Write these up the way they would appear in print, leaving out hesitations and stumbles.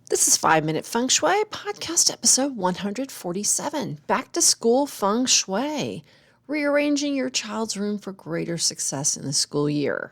This is 5 Minute Feng Shui, podcast episode 147. Back to school Feng Shui, rearranging your child's room for greater success in the school year.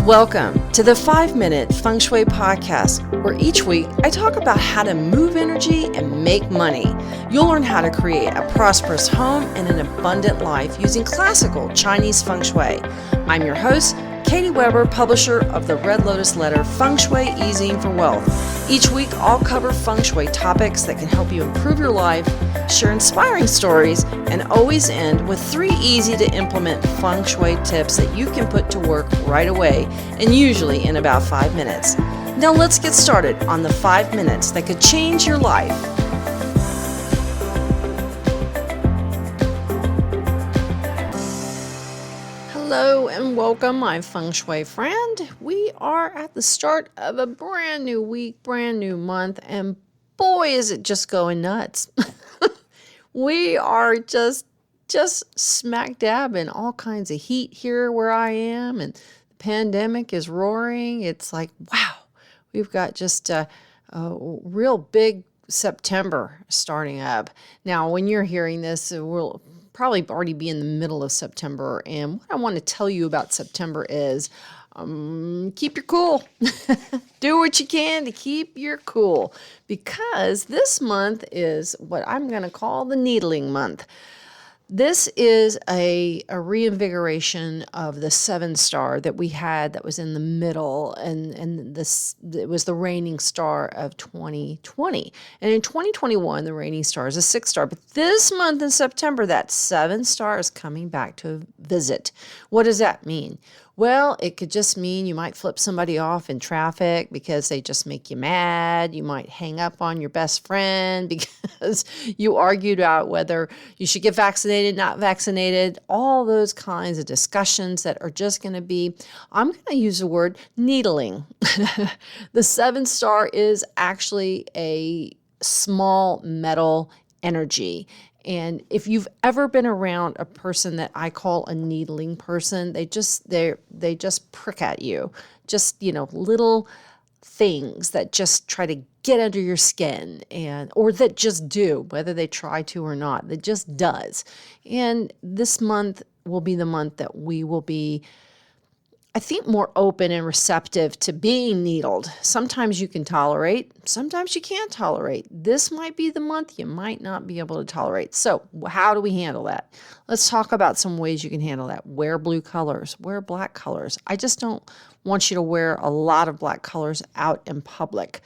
Welcome to the 5 Minute Feng Shui podcast, where each week I talk about how to move energy and make money. You'll learn how to create a prosperous home and an abundant life using classical Chinese Feng Shui. I'm your host, Katie Weber, publisher of the Red Lotus Letter, Feng Shui Easing for Wealth. Each week, I'll cover Feng Shui topics that can help you improve your life, share inspiring stories, and always end with 3 easy-to-implement Feng Shui tips that you can put to work right away, and usually in about 5 minutes. Now let's get started on the 5 minutes that could change your life. Hello and welcome, my Feng Shui friend. We are at the start of a brand new week, brand new month, and boy, is it just going nuts. We are just smack dab in all kinds of heat here where I am, and the pandemic is roaring. It's like, wow, we've got just a real big September starting up. Now, when you're hearing this, we'll probably already be in the middle of September. And what I want to tell you about September is keep your cool. Do what you can to keep your cool, because this month is what I'm going to call the needling month. This is a reinvigoration of the 7-star that we had that was in the middle, and this it was the reigning star of 2020. And in 2021, the reigning star is a 6-star. But this month in September, that 7-star is coming back to visit. What does that mean? Well, it could just mean you might flip somebody off in traffic because they just make you mad. You might hang up on your best friend because you argued about whether you should get vaccinated, not vaccinated. All those kinds of discussions that are just going to be, I'm going to use the word needling. The 7-star is actually a small metal energy. And if you've ever been around a person that I call a needling person, they just prick at you. Just, little things that just try to get under your skin, or that just do, whether they try to or not. That just does. And this month will be the month that we will be, I think, more open and receptive to being needled. Sometimes you can tolerate, sometimes you can't tolerate. This might be the month you might not be able to tolerate. So how do we handle that? Let's talk about some ways you can handle that. Wear blue colors, wear black colors. I just don't want you to wear a lot of black colors out in public.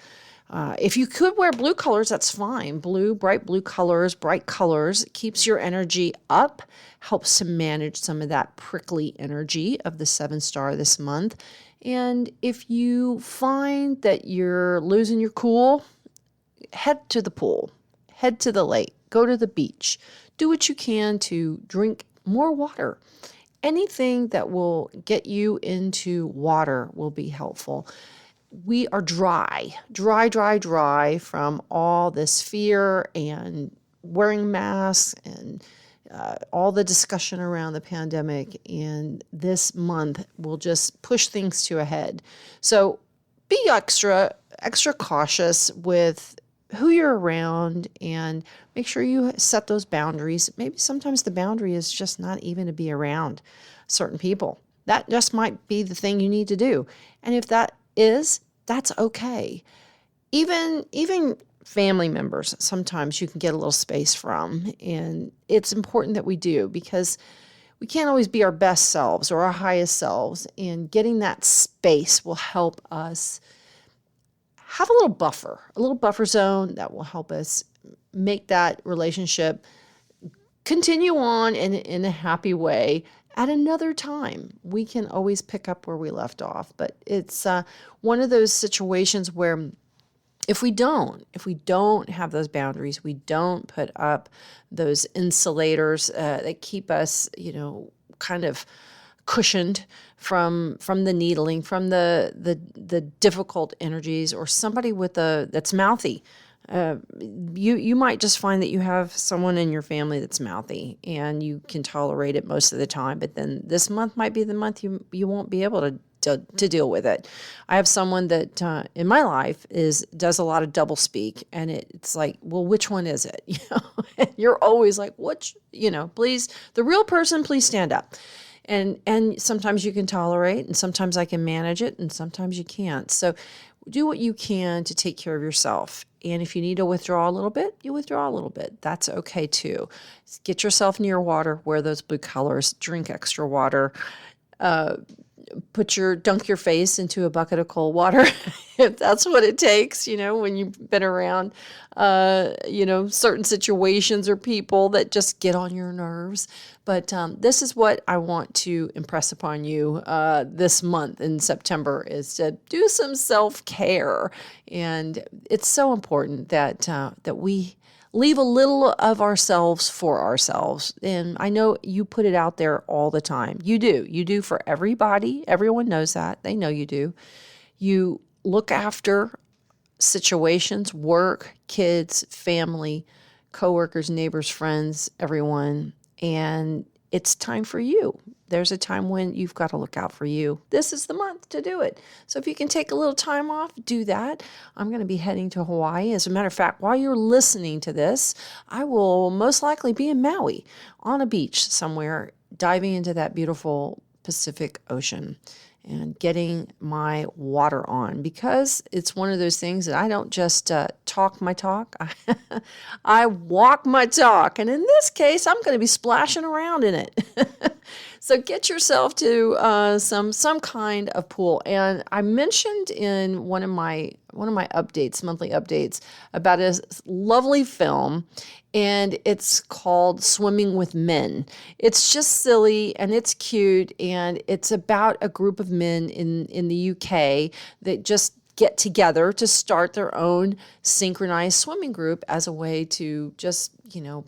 If you could wear blue colors, that's fine. Bright blue colors, bright colors, keeps your energy up, helps to manage some of that prickly energy of the 7-star this month. And if you find that you're losing your cool, head to the pool, head to the lake, go to the beach, do what you can to drink more water. Anything that will get you into water will be helpful. We are dry from all this fear and wearing masks and all the discussion around the pandemic. And this month will just push things to a head. So be extra cautious with who you're around, and make sure you set those boundaries. Maybe sometimes the boundary is just not even to be around certain people. That just might be the thing you need to do. And if that's okay. Even family members, sometimes you can get a little space from, and it's important that we do, because we can't always be our best selves or our highest selves, and getting that space will help us have a little buffer zone that will help us make that relationship continue on in a happy way. At another time, we can always pick up where we left off. But it's one of those situations where if we don't have those boundaries, we don't put up those insulators that keep us, kind of cushioned from the needling, from the difficult energies, or somebody that's mouthy. You might just find that you have someone in your family that's mouthy and you can tolerate it most of the time, but then this month might be the month you won't be able to deal with it. I have someone that in my life does a lot of double speak, and it's like, well, which one is it? And you're always like, which, please, the real person, please stand up. And sometimes you can tolerate, and sometimes I can manage it, and sometimes you can't. So do what you can to take care of yourself. And if you need to withdraw a little bit, you withdraw a little bit. That's okay too. Get yourself near water, wear those blue colors, drink extra water. Dunk your face into a bucket of cold water if that's what it takes, when you've been around, certain situations or people that just get on your nerves. But this is what I want to impress upon you this month in September, is to do some self-care. And it's so important that we leave a little of ourselves for ourselves. And I know you put it out there all the time. You do. You do for everybody. Everyone knows that. They know you do. You look after situations, work, kids, family, coworkers, neighbors, friends, everyone. And it's time for you. There's a time when you've got to look out for you. This is the month to do it. So if you can take a little time off, do that. I'm going to be heading to Hawaii. As a matter of fact, while you're listening to this, I will most likely be in Maui on a beach somewhere, diving into that beautiful Pacific Ocean and getting my water on, because it's one of those things that I don't just talk my talk. I walk my talk. And in this case, I'm going to be splashing around in it. So get yourself to some kind of pool. And I mentioned in one of my updates, monthly updates, about a lovely film, and it's called Swimming with Men. It's just silly and it's cute, and it's about a group of men in the UK that just get together to start their own synchronized swimming group as a way to just,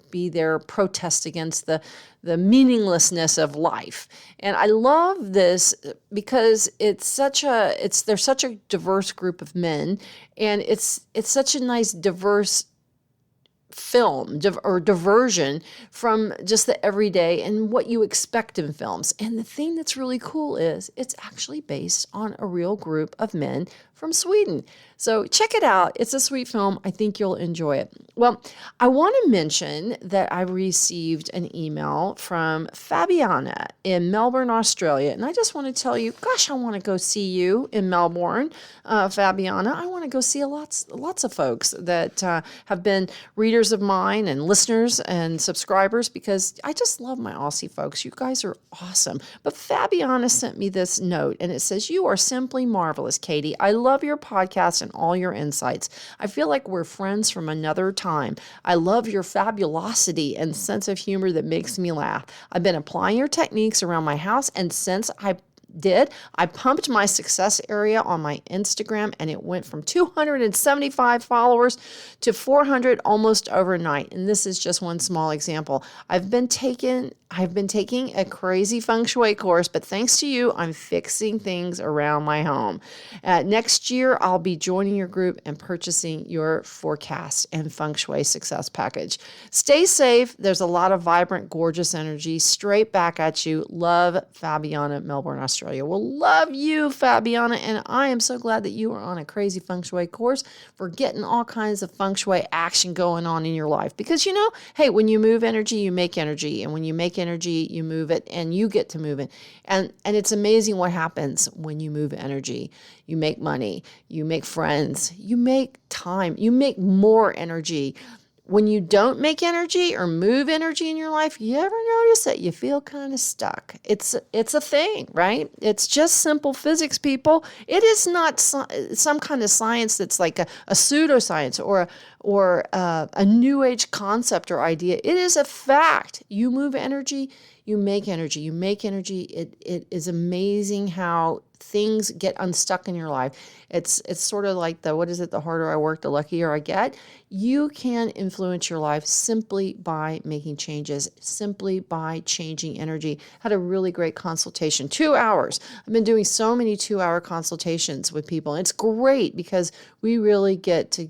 be their protest against the meaninglessness of life. And I love this because they're such a diverse group of men, and it's such a nice diverse film or diversion from just the everyday and what you expect in films. And the thing that's really cool is it's actually based on a real group of men from Sweden. So check it out. It's a sweet film. I think you'll enjoy it. Well, I want to mention that I received an email from Fabiana in Melbourne, Australia. And I just want to tell you, gosh, I want to go see you in Melbourne, Fabiana. I want to go see lots of folks that have been readers of mine and listeners and subscribers, because I just love my Aussie folks. You guys are awesome. But Fabiana sent me this note, and it says, "You are simply marvelous, Katie. I love your podcast and all your insights. I feel like we're friends from another time. I love your fabulosity and sense of humor that makes me laugh. I've been applying your techniques around my house, and since I pumped my success area on my Instagram, and it went from 275 followers to 400 almost overnight. And this is just one small example. I've been taking a crazy Feng Shui course, but thanks to you, I'm fixing things around my home. Next year, I'll be joining your group and purchasing your forecast and Feng Shui success package. Stay safe. There's a lot of vibrant, gorgeous energy straight back at you. Love, Fabiana, Melbourne, Australia." Well, love you, Fabiana, and I am so glad that you are on a crazy Feng Shui course for getting all kinds of Feng Shui action going on in your life. Because, hey, when you move energy, you make energy, and when you make energy, you move it, and you get to move it. And it's amazing what happens when you move energy. You make money, you make friends, you make time, you make more energy. When you don't make energy or move energy in your life, you ever notice that you feel kind of stuck? It's a thing, right? It's just simple physics, people. It is not some kind of science that's like a pseudoscience or a new age concept or idea. It is a fact. You move energy, you make energy. You make energy. It is amazing how things get unstuck in your life. It's sort of like the harder I work, the luckier I get. You can influence your life simply by making changes, simply by changing energy. Had a really great consultation, 2 hours. I've been doing so many 2-hour consultations with people. And it's great because we really get to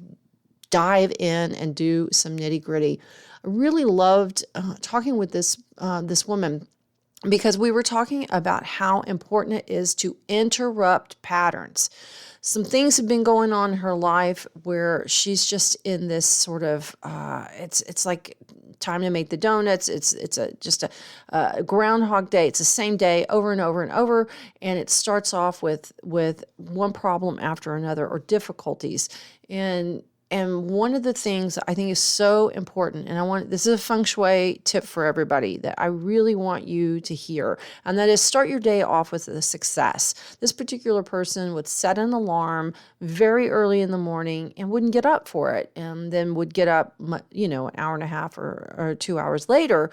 dive in and do some nitty gritty. I really loved talking with this woman. because we were talking about how important it is to interrupt patterns. Some things have been going on in her life where she's just in this sort of it's like time to make the donuts. Just a groundhog day. It's the same day over and over and over, and it starts off with one problem after another or difficulties. And one of the things I think is so important, and this is a Feng Shui tip for everybody that I really want you to hear, and that is start your day off with a success. This particular person would set an alarm very early in the morning and wouldn't get up for it, and then would get up, an hour and a half or 2 hours later,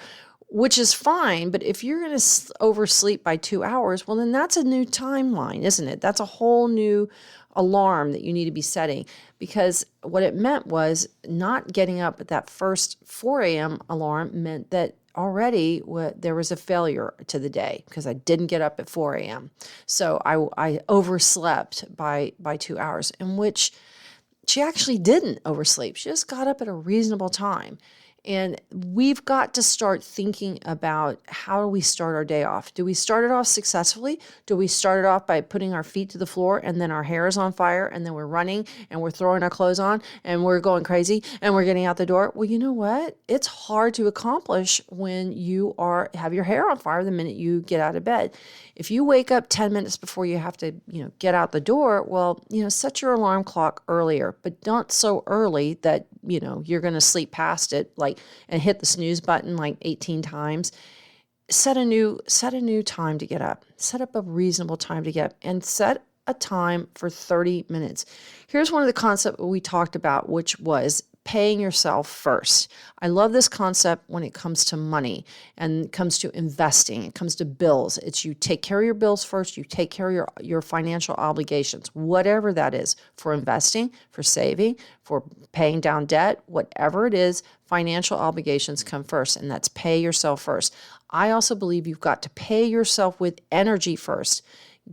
which is fine. But if you're going to oversleep by 2 hours, well, then that's a new timeline, isn't it? That's a whole new alarm that you need to be setting, because what it meant was not getting up at that first 4 a.m. alarm meant that already there was a failure to the day because I didn't get up at 4 a.m. So I overslept by 2 hours, in which she actually didn't oversleep. She just got up at a reasonable time. And we've got to start thinking about, how do we start our day off? Do we start it off successfully? Do we start it off by putting our feet to the floor and then our hair is on fire and then we're running and we're throwing our clothes on and we're going crazy and we're getting out the door? Well, you know what? It's hard to accomplish when you have your hair on fire the minute you get out of bed. If you wake up 10 minutes before you have to, get out the door, well, set your alarm clock earlier, but not so early that, you're going to sleep past it, and hit the snooze button 18 times. Set a new time to get up. Set up a reasonable time to get up, and set a time for 30 minutes. Here's one of the concepts we talked about, which was paying yourself first. I love this concept when it comes to money and it comes to investing. It comes to bills. It's you take care of your bills first. You take care of your financial obligations, whatever that is, for investing, for saving, for paying down debt, whatever it is, financial obligations come first, and that's pay yourself first. I also believe you've got to pay yourself with energy first.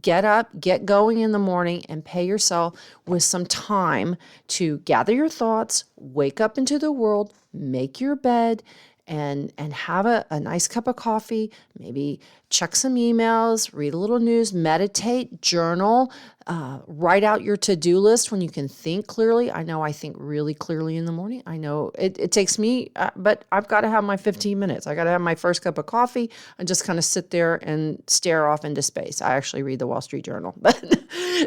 Get up, get going in the morning, and pay yourself with some time to gather your thoughts, wake up into the world, make your bed, and have a nice cup of coffee, maybe check some emails, read a little news, meditate, journal, write out your to-do list when you can think clearly. I know I think really clearly in the morning. I know it takes me, but I've got to have my 15 minutes. I got to have my first cup of coffee and just kind of sit there and stare off into space. I actually read the Wall Street Journal. But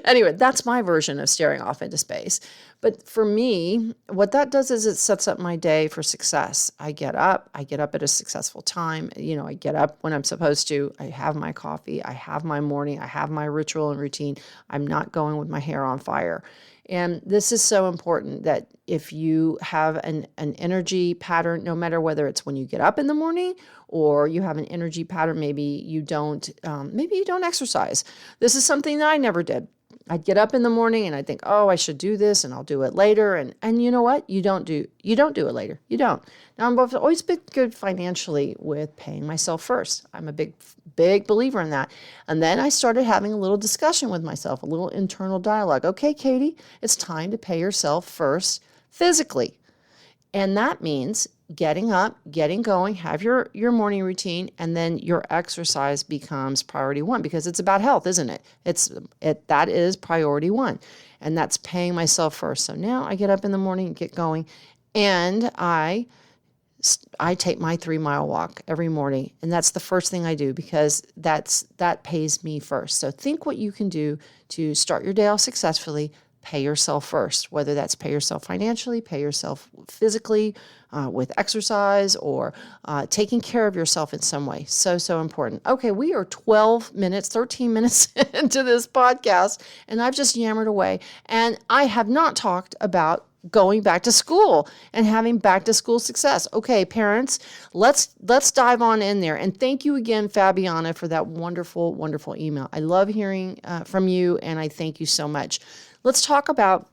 anyway, that's my version of staring off into space. But for me, what that does is it sets up my day for success. I get up at a successful time. I get up when I'm supposed to. I have my coffee. I have my morning. I have my ritual and routine. I'm not going with my hair on fire. And this is so important, that if you have an energy pattern, no matter whether it's when you get up in the morning or you have an energy pattern, maybe you don't exercise. This is something that I never did. I'd get up in the morning and I'd think, oh, I should do this and I'll do it later. And you know what? You don't do it later. You don't. Now, I've always been good financially with paying myself first. I'm a big believer in that. And then I started having a little discussion with myself, a little internal dialogue. Okay, Katie, it's time to pay yourself first physically. And that means getting up, getting going, have your morning routine, and then your exercise becomes priority one, because it's about health, isn't it? That is priority one, and that's paying myself first. So now I get up in the morning, get going, and I take my 3-mile walk every morning, and that's the first thing I do, because that pays me first. So think what you can do to start your day off successfully. Pay yourself first, whether that's pay yourself financially, pay yourself physically, with exercise, or taking care of yourself in some way. So important. Okay, we are 13 minutes into this podcast, and I've just yammered away. And I have not talked about going back to school and having back to school success. Okay, parents, let's dive on in there. And thank you again, Fabiana, for that wonderful, wonderful email. I love hearing from you, and I thank you so much. Let's talk about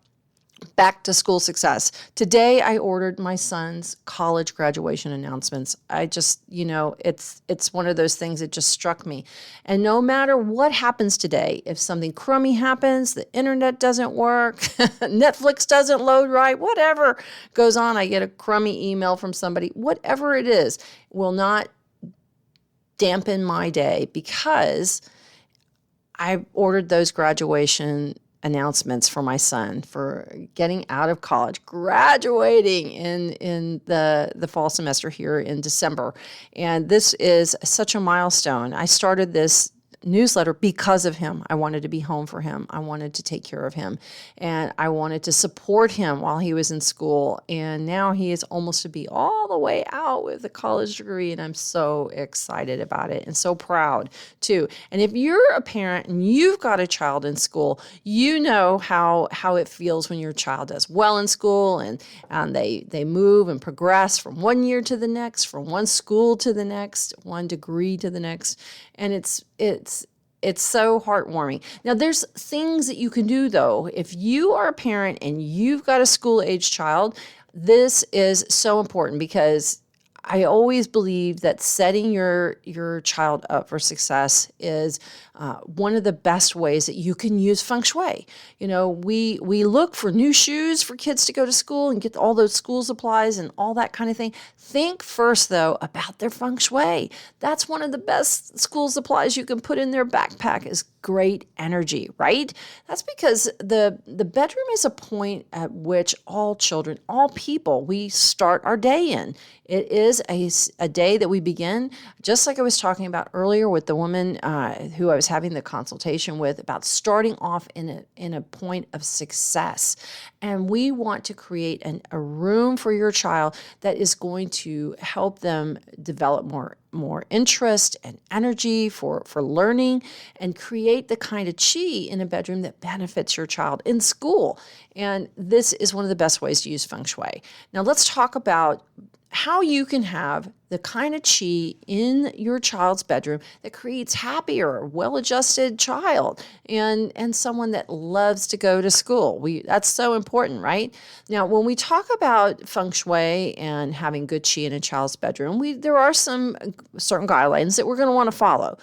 back to school success. Today, I ordered my son's college graduation announcements. I just, it's one of those things that just struck me. And no matter what happens today, if something crummy happens, the internet doesn't work, Netflix doesn't load right, whatever goes on, I get a crummy email from somebody, whatever it is, will not dampen my day because I ordered those graduation announcements for my son for getting out of college, graduating in the fall semester here in December. And this is such a milestone. I started this newsletter because of him. I wanted to be home for him. I wanted to take care of him. And I wanted to support him while he was in school. And now he is almost to be all the way out with a college degree. And I'm so excited about it and so proud too. And if you're a parent and you've got a child in school, you know how it feels when your child does well in school and they move and progress from one year to the next, from one school to the next, one degree to the next. And it's so heartwarming. Now, there's things that you can do, though. If you are a parent and you've got a school-age child, this is so important because I always believe that setting your child up for success is one of the best ways that you can use Feng Shui. You know, we look for new shoes for kids to go to school and get all those school supplies and all that kind of thing. Think first, though, about their Feng Shui. That's one of the best school supplies you can put in their backpack is great energy, right? That's because the bedroom is a point at which all children, all people, we start our day in. It is a day that we begin, just like I was talking about earlier with the woman who I was having the consultation with about starting off in a point of success. And we want to create a room for your child that is going to help them develop more interest and energy for learning and create the kind of chi in a bedroom that benefits your child in school. And this is one of the best ways to use Feng Shui. Now let's talk about how you can have the kind of chi in your child's bedroom that creates happier, well-adjusted child and someone that loves to go to school. That's so important, right? Now, when we talk about Feng Shui and having good chi in a child's bedroom, there are some certain guidelines that we're going to want to follow.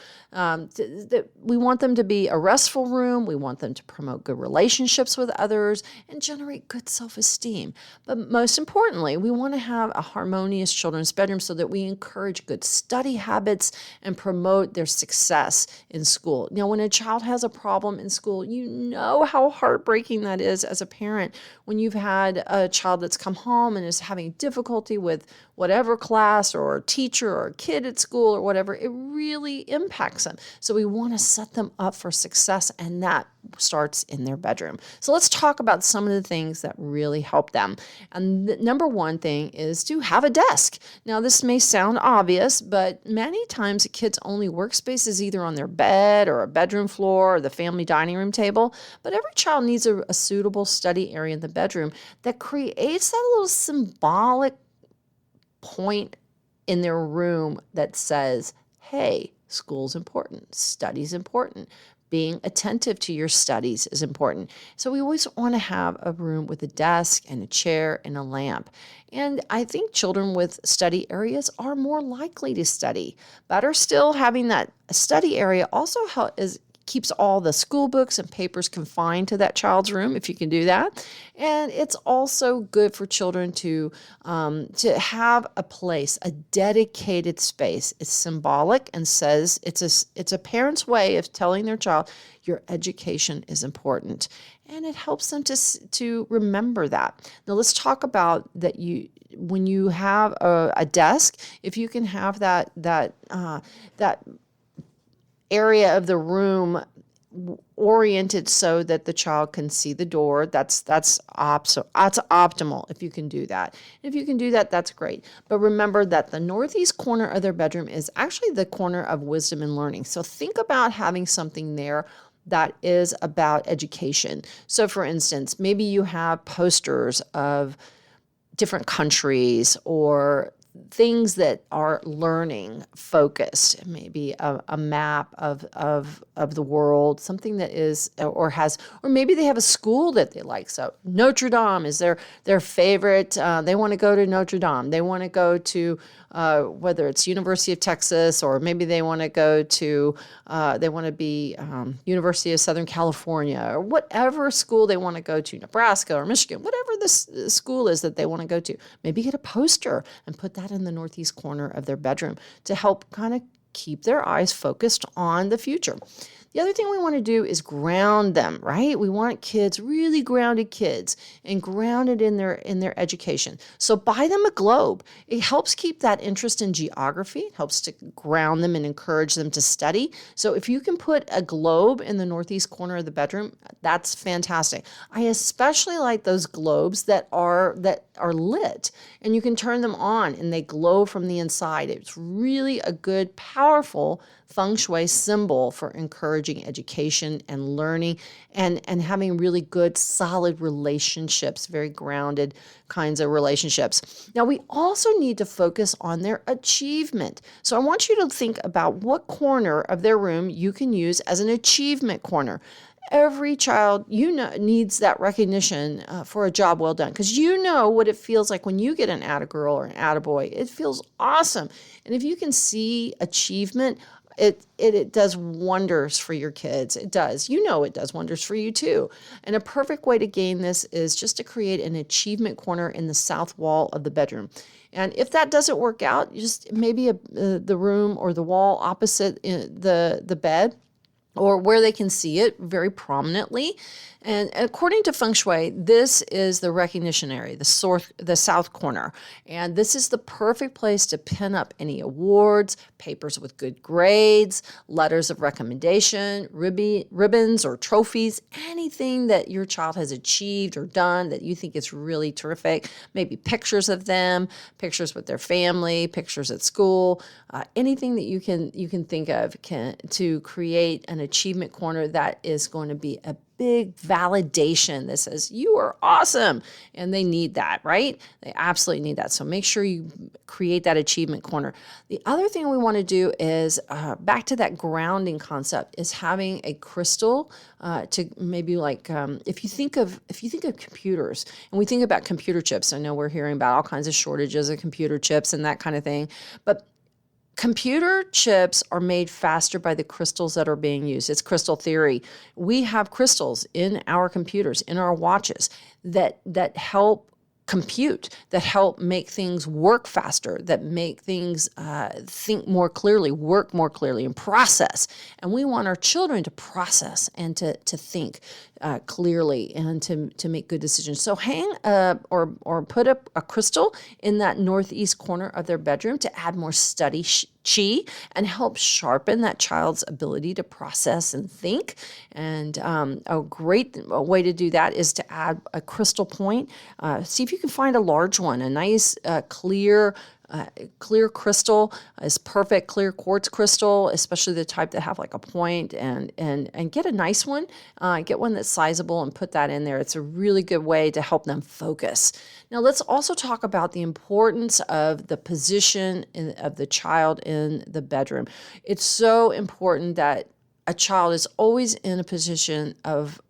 We want them to be a restful room. We want them to promote good relationships with others and generate good self-esteem. But most importantly, we want to have a harmonious children's bedroom so that we encourage good study habits and promote their success in school. Now, when a child has a problem in school, you know how heartbreaking that is as a parent when you've had a child that's come home and is having difficulty with whatever class or teacher or kid at school or whatever. It really impacts them. So we want to set them up for success, and that starts in their bedroom. So let's talk about some of the things that really help them. And the number one thing is to have a desk. Now, this may sound obvious, but many times a kid's only workspace is either on their bed or a bedroom floor or the family dining room table. But every child needs a suitable study area in the bedroom that creates that little symbolic point in their room that says, hey, school's important, study's important. Being attentive to your studies is important. So we always want to have a room with a desk and a chair and a lamp. And I think children with study areas are more likely to study. Better still, having that study area also keeps all the school books and papers confined to that child's room, if you can do that. And it's also good for children to have a place, a dedicated space. It's symbolic and says it's a parent's way of telling their child your education is important. And it helps them to remember that. Now let's talk about that when you have a desk, if you can have that area of the room oriented so that the child can see the door, that's optimal if you can do that. If you can do that, that's great. But remember that the northeast corner of their bedroom is actually the corner of wisdom and learning. So think about having something there that is about education. So for instance, maybe you have posters of different countries or things that are learning focused, maybe a map of the world, something that is or maybe they have a school that they like. So Notre Dame is their favorite. They want to go to Notre Dame. They want to go to whether it's University of Texas or maybe they want to go to University of Southern California or whatever school they want to go to, Nebraska or Michigan, whatever the school is that they want to go to. Maybe get a poster and put that in the northeast corner of their bedroom to help kind of keep their eyes focused on the future. The other thing we want to do is ground them, right? We want kids, really grounded kids, and grounded in their education. So buy them a globe. It helps keep that interest in geography. It helps to ground them and encourage them to study. So if you can put a globe in the northeast corner of the bedroom, that's fantastic. I especially like those globes that are lit, and you can turn them on and they glow from the inside. It's really a good, powerful Feng Shui symbol for encouraging education and learning and having really good, solid relationships, very grounded kinds of relationships. Now, we also need to focus on their achievement. So I want you to think about what corner of their room you can use as an achievement corner. Every child, needs that recognition for a job well done, because you know what it feels like when you get an atta girl or an atta boy. It feels awesome. And if you can see achievement, it does wonders for your kids. It does. It does wonders for you too. And a perfect way to gain this is just to create an achievement corner in the south wall of the bedroom. And if that doesn't work out, just maybe the room or the wall opposite the bed, or where they can see it very prominently. And according to Feng Shui, this is the recognition area, the south corner. And this is the perfect place to pin up any awards, papers with good grades, letters of recommendation, ribbons or trophies, anything that your child has achieved or done that you think is really terrific. Maybe pictures of them, pictures with their family, pictures at school, anything that you can think of to create an achievement corner that is going to be a big validation that says you are awesome, and they need that, right? They absolutely need that. So make sure you create that achievement corner. The other thing we want to do is back to that grounding concept is having a crystal to maybe like if you think of computers and we think about computer chips. I know we're hearing about all kinds of shortages of computer chips and that kind of thing, but computer chips are made faster by the crystals that are being used. It's crystal theory. We have crystals in our computers, in our watches, that help compute, that help make things work faster, that make things think more clearly, work more clearly, and process. And we want our children to process and to think clearly and to make good decisions. So hang or put up a crystal in that northeast corner of their bedroom to add more study chi and help sharpen that child's ability to process and think. And a great way to do that is to add a crystal point. See if you can find a large one, a nice clear crystal is perfect. Clear quartz crystal, especially the type that have like a point, and get a nice one. Get one that's sizable and put that in there. It's a really good way to help them focus. Now let's also talk about the importance of the position of the child in the bedroom. It's so important that a child is always in a position of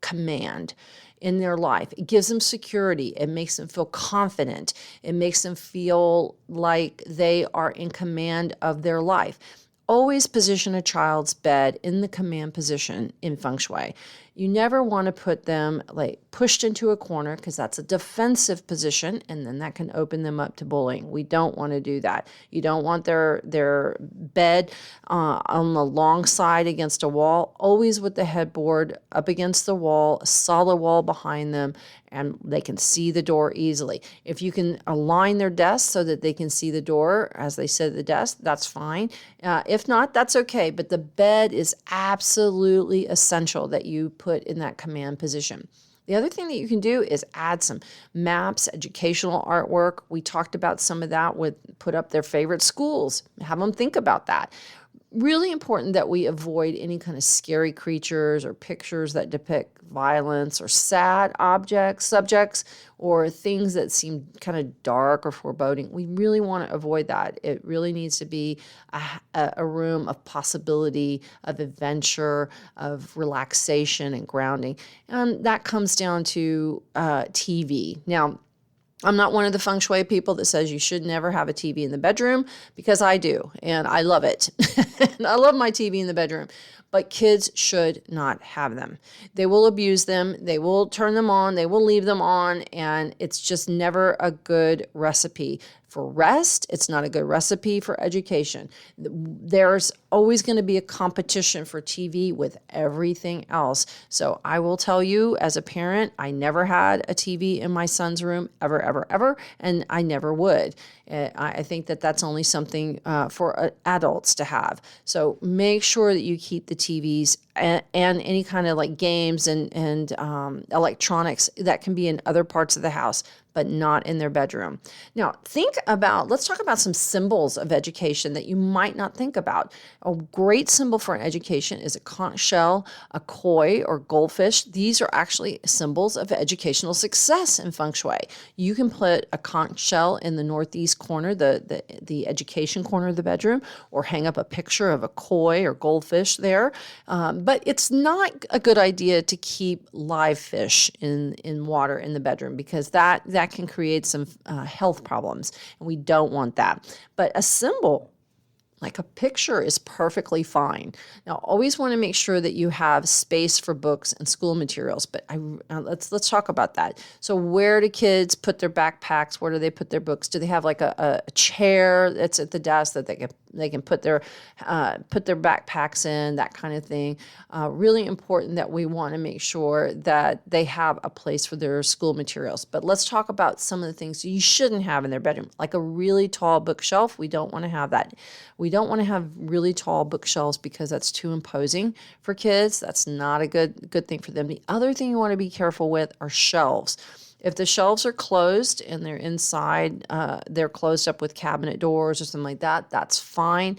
command in their life. It gives them security. It makes them feel confident. It makes them feel like they are in command of their life. Always position a child's bed in the command position in Feng Shui. You never want to put them like pushed into a corner, because that's a defensive position, and then that can open them up to bullying. We don't want to do that. You don't want their bed on the long side against a wall, always with the headboard up against the wall, a solid wall behind them, and they can see the door easily. If you can align their desk so that they can see the door as they sit at the desk, that's fine. If not, that's okay. But the bed is absolutely essential that you put in that command position. The other thing that you can do is add some maps, educational artwork. We talked about some of that with put up their favorite schools, have them think about that. Really important that we avoid any kind of scary creatures or pictures that depict violence or sad subjects, or things that seem kind of dark or foreboding. We really want to avoid that. It really needs to be a room of possibility, of adventure, of relaxation and grounding. And that comes down to TV. Now, I'm not one of the Feng Shui people that says you should never have a TV in the bedroom, because I do, and I love it. And I love my TV in the bedroom. but kids should not have them. They will abuse them. They will turn them on. They will leave them on. And it's just never a good recipe for rest. It's not a good recipe for education. There's always going to be a competition for TV with everything else. So I will tell you, as a parent, I never had a TV in my son's room, ever, ever, ever, and I never would. I think that that's only something for adults to have. So make sure that you keep the TVs and any kind of like games and electronics that can be in other parts of the house, but not in their bedroom. Now, let's talk about some symbols of education that you might not think about. A great symbol for an education is a conch shell, a koi, or goldfish. These are actually symbols of educational success in Feng Shui. You can put a conch shell in the northeast corner, the education corner of the bedroom, or hang up a picture of a koi or goldfish there. But it's not a good idea to keep live fish in water in the bedroom, because that can create some health problems, and we don't want that. But a symbol like a picture is perfectly fine. Now, always want to make sure that you have space for books and school materials. But let's talk about that. So, where do kids put their backpacks? Where do they put their books? Do they have like a chair that's at the desk that they can put their backpacks in? That kind of thing. Really important that we want to make sure that they have a place for their school materials. But let's talk about some of the things you shouldn't have in their bedroom, like a really tall bookshelf. We don't want to have that. We don't want to have really tall bookshelves because that's too imposing for kids. That's not a good thing for them. The other thing you want to be careful with are shelves. If the shelves are closed and they're inside, they're closed up with cabinet doors or something like that, that's fine.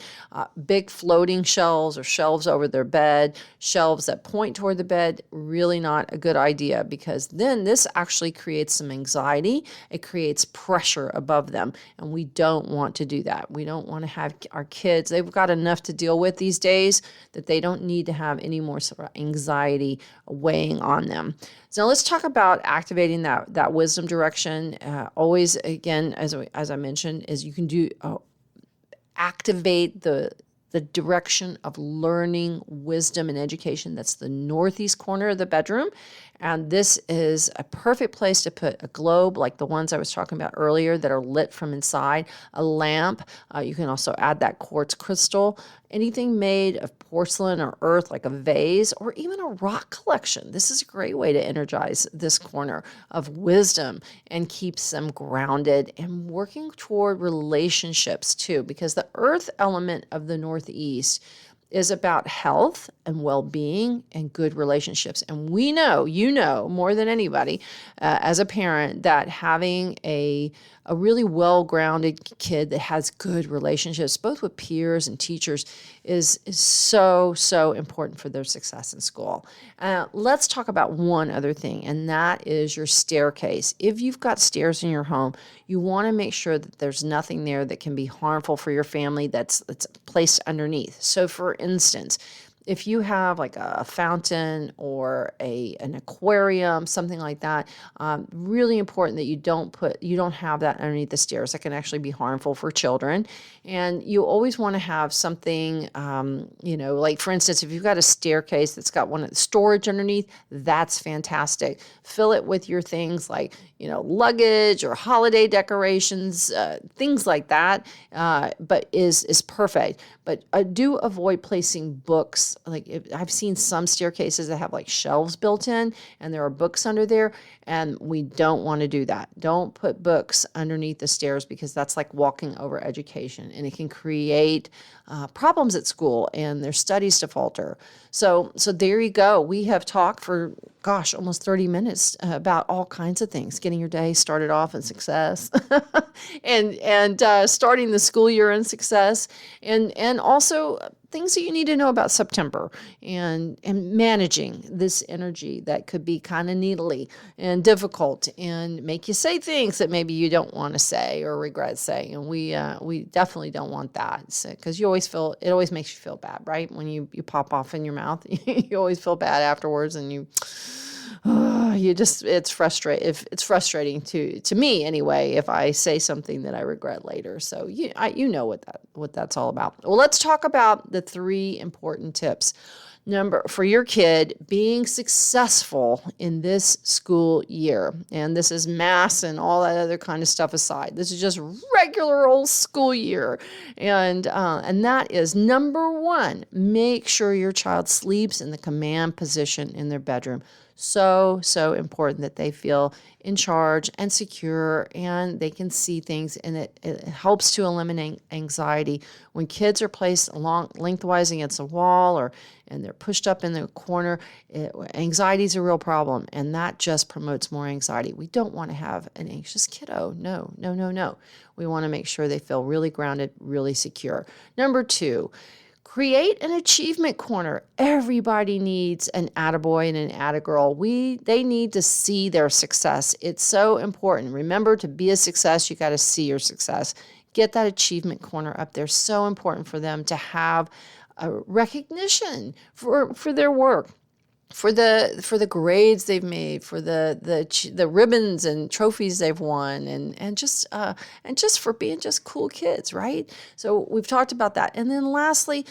Big floating shelves or shelves over their bed, shelves that point toward the bed, really not a good idea, because then this actually creates some anxiety. It creates pressure above them, and we don't want to do that. We don't want to have our kids, they've got enough to deal with these days that they don't need to have any more sort of anxiety weighing on them. So now let's talk about activating that wisdom direction. Always, again, as I mentioned, is you can do activate the direction of learning, wisdom, and education. That's the northeast corner of the bedroom. And this is a perfect place to put a globe like the ones I was talking about earlier that are lit from inside, a lamp. You can also add that quartz crystal, anything made of porcelain or earth like a vase, or even a rock collection. This is a great way to energize this corner of wisdom and keeps them grounded and working toward relationships too, because the earth element of the Northeast is about health and well-being and good relationships. And we know, you know, more than anybody, as a parent, that having a really well-grounded kid that has good relationships, both with peers and teachers, is so important for their success in school. Let's talk about one other thing, and that is your staircase. If you've got stairs in your home, you want to make sure that there's nothing there that can be harmful for your family that's placed underneath. So, for instance, if you have like a fountain or an aquarium, something like that, really important that you don't have that underneath the stairs. That can actually be harmful for children. And you always want to have something, like for instance, if you've got a staircase that's got one of the storage underneath, that's fantastic. Fill it with your things like, luggage or holiday decorations, things like that, but is perfect. But do avoid placing books. Like I've seen some staircases that have like shelves built in and there are books under there, and we don't want to do that. Don't put books underneath the stairs, because that's like walking over education, and it can create problems at school and their studies to falter. So there you go. We have talked for, almost 30 minutes about all kinds of things, getting your day started off in success and starting the school year in success, and also things that you need to know about September and managing this energy that could be kind of needly and difficult and make you say things that maybe you don't want to say or regret saying. And we definitely don't want that, because it always makes you feel bad, right? When you pop off in your mouth, you always feel bad afterwards, and it's frustrating to me anyway if I say something that I regret later. So you know what that's all about. Well, let's talk about the 3 important tips. For your kid being successful in this school year. And this is math and all that other kind of stuff aside. This is just regular old school year. And that is number one, make sure your child sleeps in the command position in their bedroom. So important that they feel in charge and secure and they can see things, and it helps to eliminate anxiety. When kids are placed lengthwise against a wall and they're pushed up in the corner, anxiety is a real problem, and that just promotes more anxiety. We don't want to have an anxious kiddo. No. We want to make sure they feel really grounded, really secure. Number two, create an achievement corner. Everybody needs an attaboy and an attagirl. They need to see their success. It's so important. Remember, to be a success, you got to see your success. Get that achievement corner up there. So important for them to have a recognition for their work, for the grades they've made, for the ribbons and trophies they've won, and just for being just cool kids, right? So we've talked about that. And then lastly,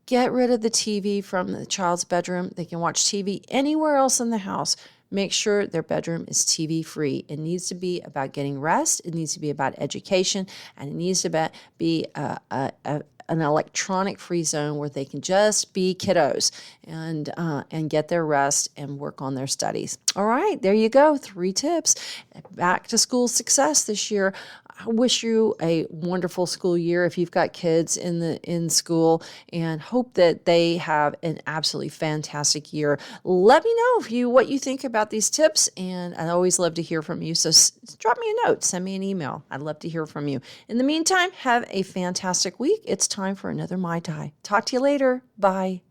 get rid of the TV from the child's bedroom. They can watch TV anywhere else in the house. Make sure their bedroom is TV free. It needs to be about getting rest. It needs to be about education, and it needs to be an electronic free zone where they can just be kiddos and get their rest and work on their studies. All right, there you go. 3 tips. Back to school success this year. I wish you a wonderful school year if you've got kids in school, and hope that they have an absolutely fantastic year. Let me know what you think about these tips, and I'd always love to hear from you. So drop me a note, send me an email. I'd love to hear from you. In the meantime, have a fantastic week. It's time for another Mai Tai. Talk to you later. Bye.